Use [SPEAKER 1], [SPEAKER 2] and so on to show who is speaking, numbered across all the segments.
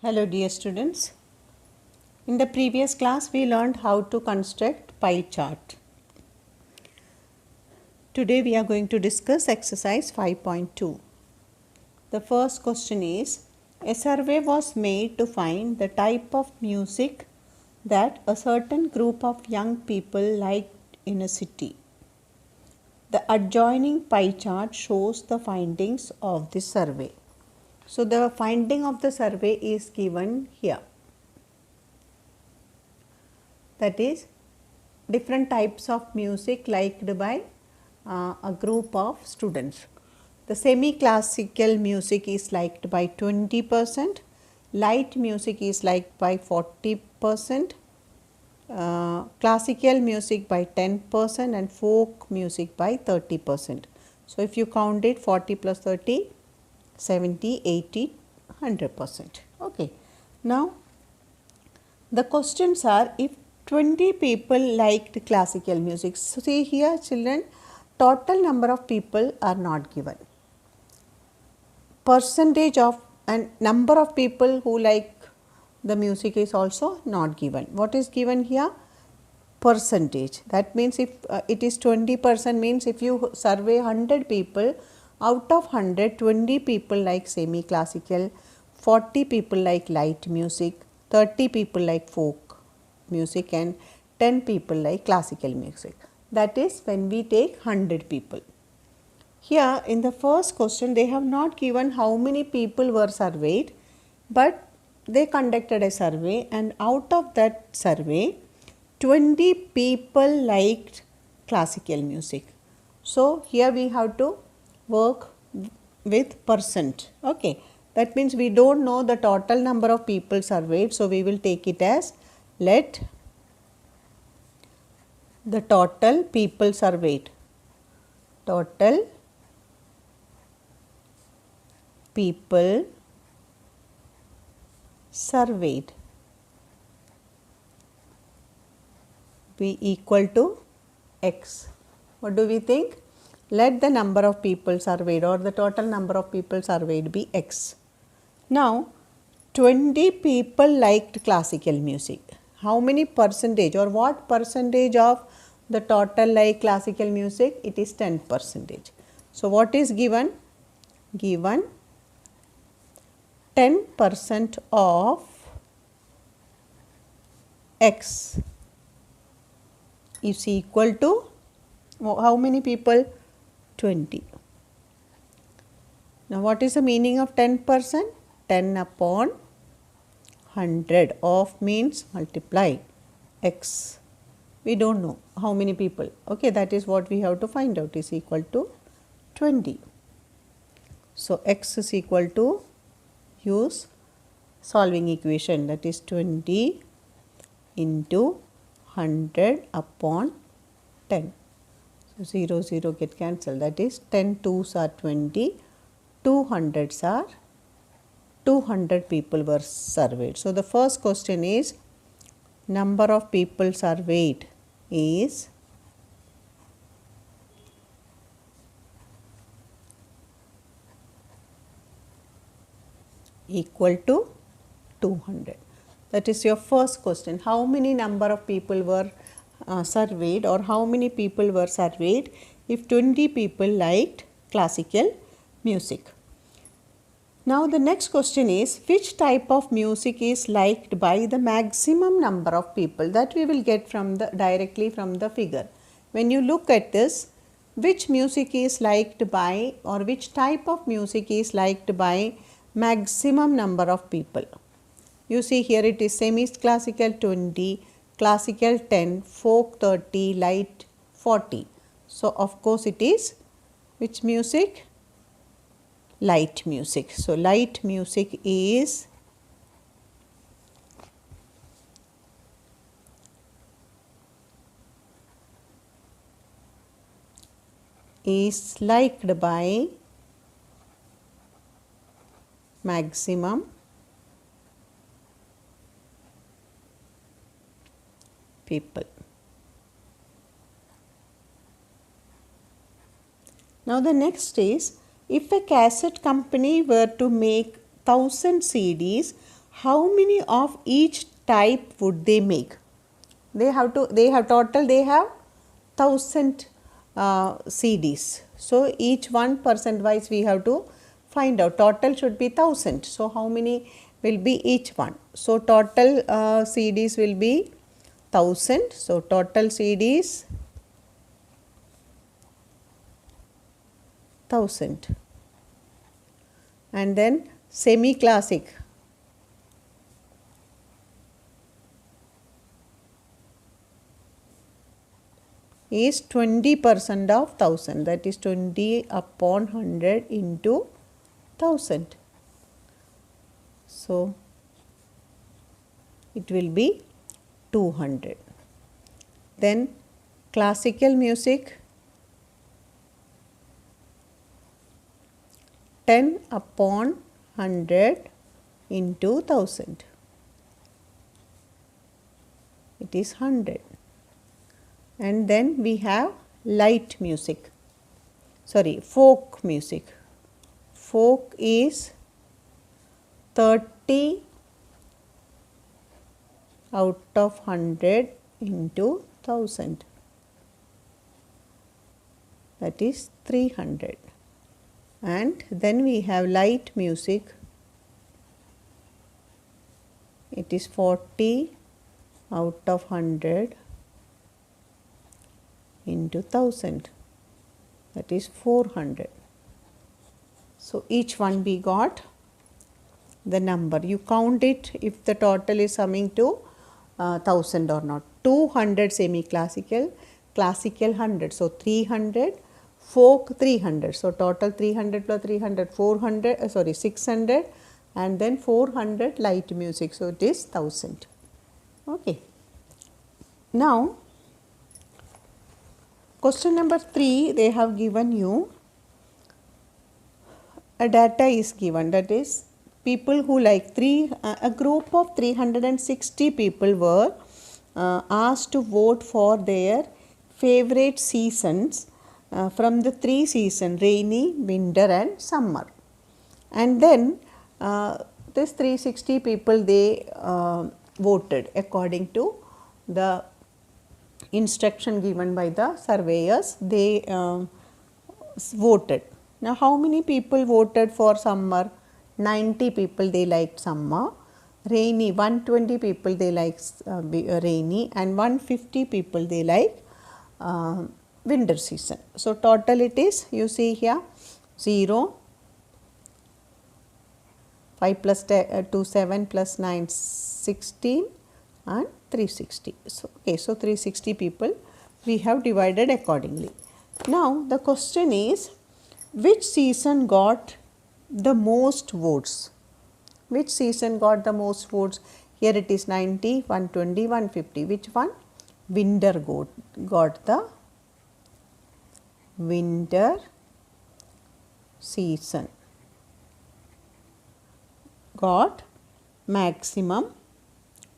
[SPEAKER 1] Hello dear students. In the previous class we learned how to construct pie chart. Today we are going to discuss exercise 5.2. The first question is, a survey was made to find the type of music that a certain group of young people liked in a city. The adjoining pie chart shows the findings of this survey. So the finding of the survey is given here. That is, different types of music liked by a group of students. The semi-classical music is liked by 20%, light music is liked by 40%, classical music by 10% and folk music by 30%. So if you count it, 40 plus 30, 70, 80, 100%. Okay. Now the questions are, if 20 people liked classical music. So see here children, total number of people are not given. Percentage of and number of people who like the music is also not given. What is given here? Percentage. That means if it is 20%, means if you survey 100 people, out of 100, 20 people like semi-classical, 40 people like light music, 30 people like folk music and 10 people like classical music. That is when we take 100 people. Here in the first question they have not given how many people were surveyed, but they conducted a survey and out of that survey 20 people liked classical music. So here we have to work with percent. Okay, that means we don't know the total number of people surveyed, so we will take it as, let the total people surveyed, total people surveyed be equal to x. What do we think? Let the number of people surveyed or the total number of people surveyed be x. Now 20 people liked classical music. How many percentage or what percentage of the total like classical music? It is 10%. So what is given? Given 10% of x is equal to how many people? 20. Now what is the meaning of 10%? 10 upon 100 of means multiply x. We don't know how many people. Okay, that is what we have to find out, is equal to 20. So x is equal to, use solving equation, that is 20 into 100 upon 10. So 0 0 get cancelled, that is 10 2s are 20, 200s are 200 people were surveyed. So the first question is, number of people surveyed is equal to 200. That is your first question. How many number of people were surveyed or how many people were surveyed if 20 people liked classical music? Now the next question is, which type of music is liked by the maximum number of people? That we will get from the directly from the figure. When you look at this, which music is liked by or which type of music is liked by maximum number of people? You see here it is semi-classical 20, classical 10, folk 30, light 40. So of course it is which music? Light music. So light music is liked by maximum people. Now the next is, if a cassette company were to make 1000 CDs, how many of each type would they make? They have total, they have 1000 CDs. So, each one percent wise we have to find out. Total should be 1000. So, how many will be each one? So, total CDs will be 1000. So, total CDs 1000. And then semi classic, is 20% of 1000, that is 20 upon 100 into 1000. So, it will be 200. Then classical music, 10 upon 100 into 1000, it is 100. And then we have light music, folk music. Folk is 30 out of 100 into 1000, that is 300. And then we have light music, it is 40 out of 100 into 1000, that is 400. So, each one we got the number. You count it if the total is coming to 1000 or not. 200 semi-classical, classical 100. So, 300, folk 300. So, total 300 plus 300, 400, 600, and then 400 light music. So, it is 1000. Okay. Now, question number 3, they have given you a data is given, that is people who like a group of 360 people were asked to vote for their favorite seasons from the 3 seasons, rainy, winter and summer. And then this 360 people, they voted according to the instruction given by the surveyors. They voted. Now, how many people voted for summer? 90 people they liked summer. Rainy, 120 people they like rainy, and 150 people they like winter season. So, total it is, you see here, 0, 5 plus 2, 7 plus 9, 16 and 360. So, okay, so 360 people we have divided accordingly. Now, the question is, which season got the most votes? Which season got the most votes? Here it is 90, 120, 150. Which one? Winter got the winter season. Got maximum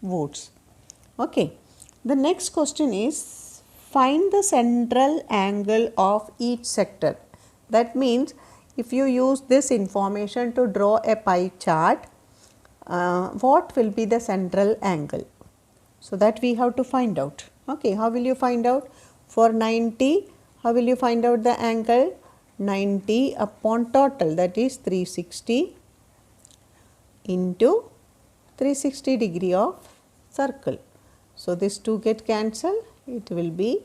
[SPEAKER 1] votes. Okay. The next question is, find the central angle of each sector. That means, if you use this information to draw a pie chart, what will be the central angle? So, that we have to find out. Okay, how will you find out? For 90, how will you find out the angle? 90 upon total, that is 360 into 360 degree of circle. So, this 2 get cancelled, it will be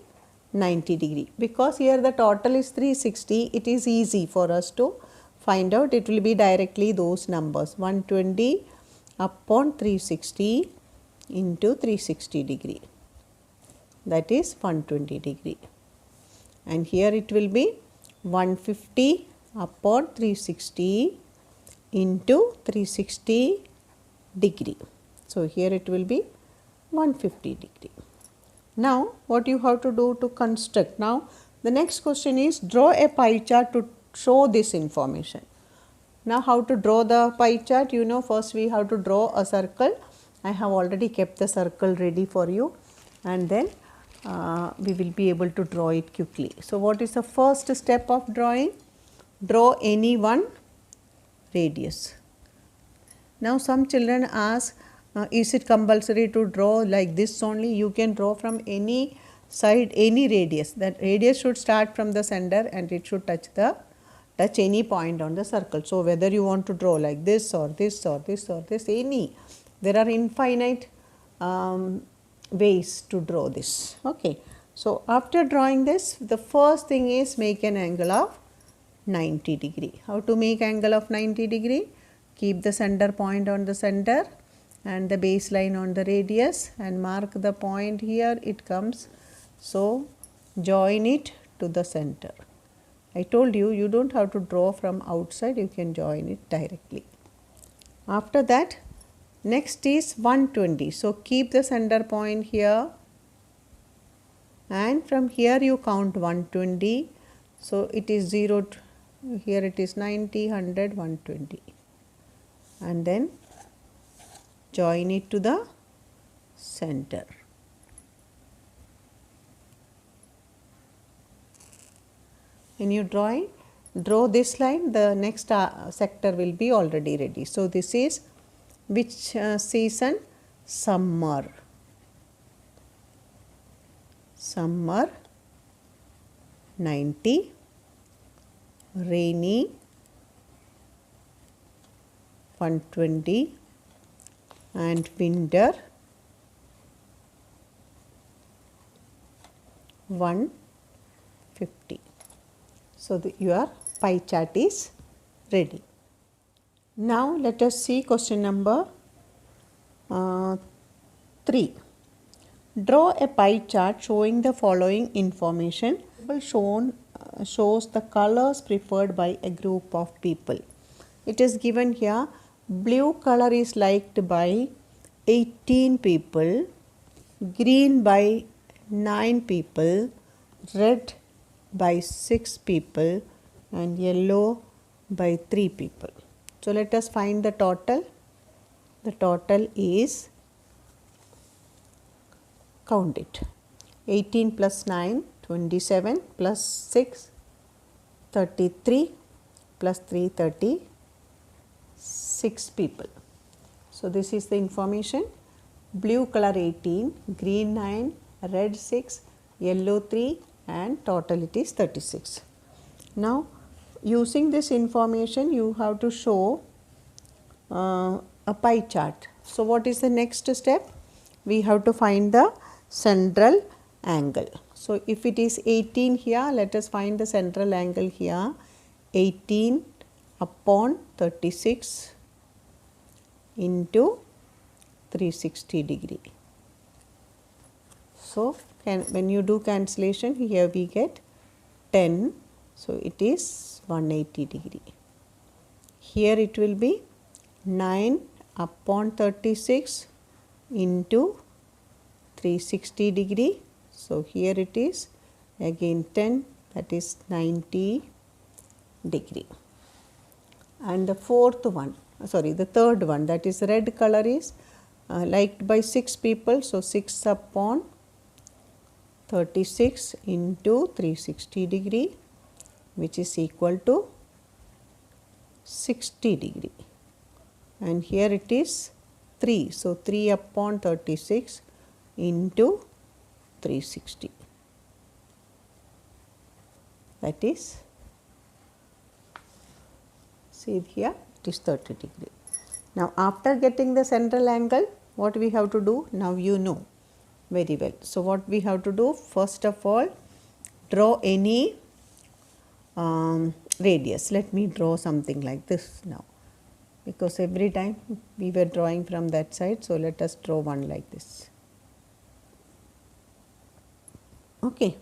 [SPEAKER 1] 90 degree. Because here the total is 360, it is easy for us to find out. It will be directly those numbers, 120 upon 360 into 360 degree, that is 120 degree. And here it will be 150 upon 360 into 360 degree. So, here it will be 150 degree. Now, what you have to do to construct? Now, the next question is, draw a pie chart to show this information. Now, how to draw the pie chart? You know, first we have to draw a circle. I have already kept the circle ready for you, and then we will be able to draw it quickly. So, what is the first step of drawing? Draw any one radius. Now some children ask, is it compulsory to draw like this only? You can draw from any side, any radius. That radius should start from the center and it should touch any point on the circle. So whether you want to draw like this or this or this or this, any, there are infinite ways to draw this. Okay. So after drawing this, the first thing is make an angle of 90 degree. How to make angle of 90 degree? Keep the center point on the center and the baseline on the radius and mark the point here it comes. So join it to the center. I told you, you don't have to draw from outside, you can join it directly. After that, next is 120. So keep the center point here and from here you count 120. So it is 0, here it is 90, 100, 120 and then join it to the center. When you draw this line, the next sector will be already ready. So this is which season? Summer. Summer, 90, rainy, 120 and winter, 150. So your pie chart is ready. Now let us see question number 3. Draw a pie chart showing the following information. Shows the colors preferred by a group of people. It is given here, blue color is liked by 18 people, green by 9 people, red by 6 people and yellow by 3 people. So let us find the total. The total is, count it, 18 plus 9, 27 plus 6, 33 plus 3, 36 people. So this is the information. Blue color 18, green 9, red 6, yellow 3 and total it is 36. Now using this information you have to show a pie chart. So what is the next step? We have to find the central angle. So if it is 18 here, let us find the central angle here. 18 upon 36 into 360 degree. So when you do cancellation, here we get 10. So it is 180 degree. Here it will be 9 upon 36 into 360 degree. So here it is again 10, that is 90 degree. And the third one, that is red color is liked by 6 people. So 6 upon 36 into 360 degree, which is equal to 60 degree. And here it is 3. So 3 upon 36 into 360. That is, see here, it is 30 degree. Now after getting the central angle, what we have to do? Now you know very well. So what we have to do? First of all, draw any radius. Let me draw something like this now, because every time we were drawing from that side. So let us draw one like this. Okay.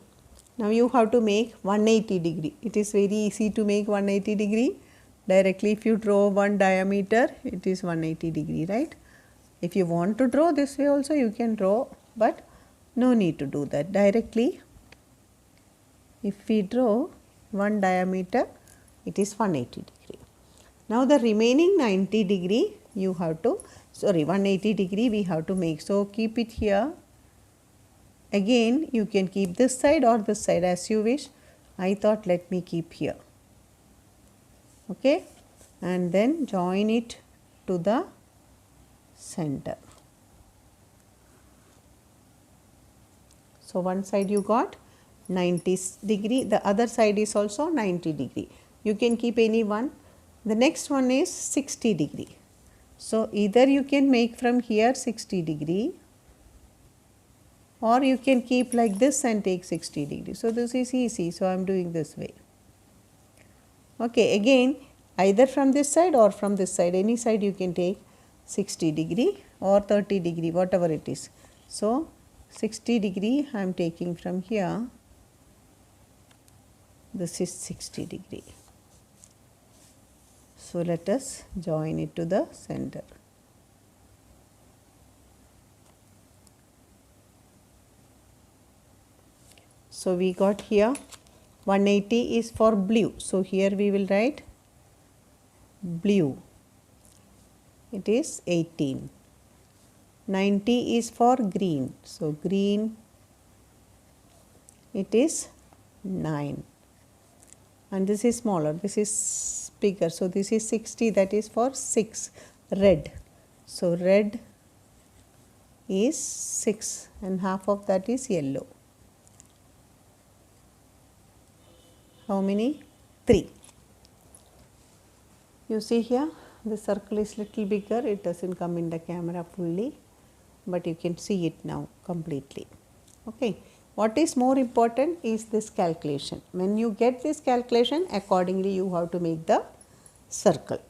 [SPEAKER 1] Now you have to make 180 degree. It is very easy to make 180 degree. Directly if you draw one diameter, it is 180 degree, right? If you want to draw this way also, you can draw, but no need to do that. Directly, if we draw one diameter, it is 180 degree. Now the remaining 90 degree you have to, 180 degree we have to make. So keep it here. Again you can keep this side or this side as you wish. I thought let me keep here. Okay, and then join it to the center. So one side you got 90 degree, the other side is also 90 degree. You can keep any one. The next one is 60 degree. So either you can make from here 60 degree, or you can keep like this and take 60 degree. So this is easy. So I am doing this way. Okay, again either from this side or from this side, any side you can take 60 degree or 30 degree, whatever it is. So 60 degree I am taking from here. This is 60 degree. So let us join it to the center. So we got here 180 is for blue. So here we will write blue. It is 18. 90 is for green. So green, it is 9. And this is smaller, this is bigger. So this is 60, that is for 6. Red. So red is 6 and half of that is yellow. How many? 3. You see here the circle is little bigger, it doesn't come in the camera fully, but you can see it now completely. Okay. What is more important is this calculation. When you get this calculation, accordingly you have to make the circle.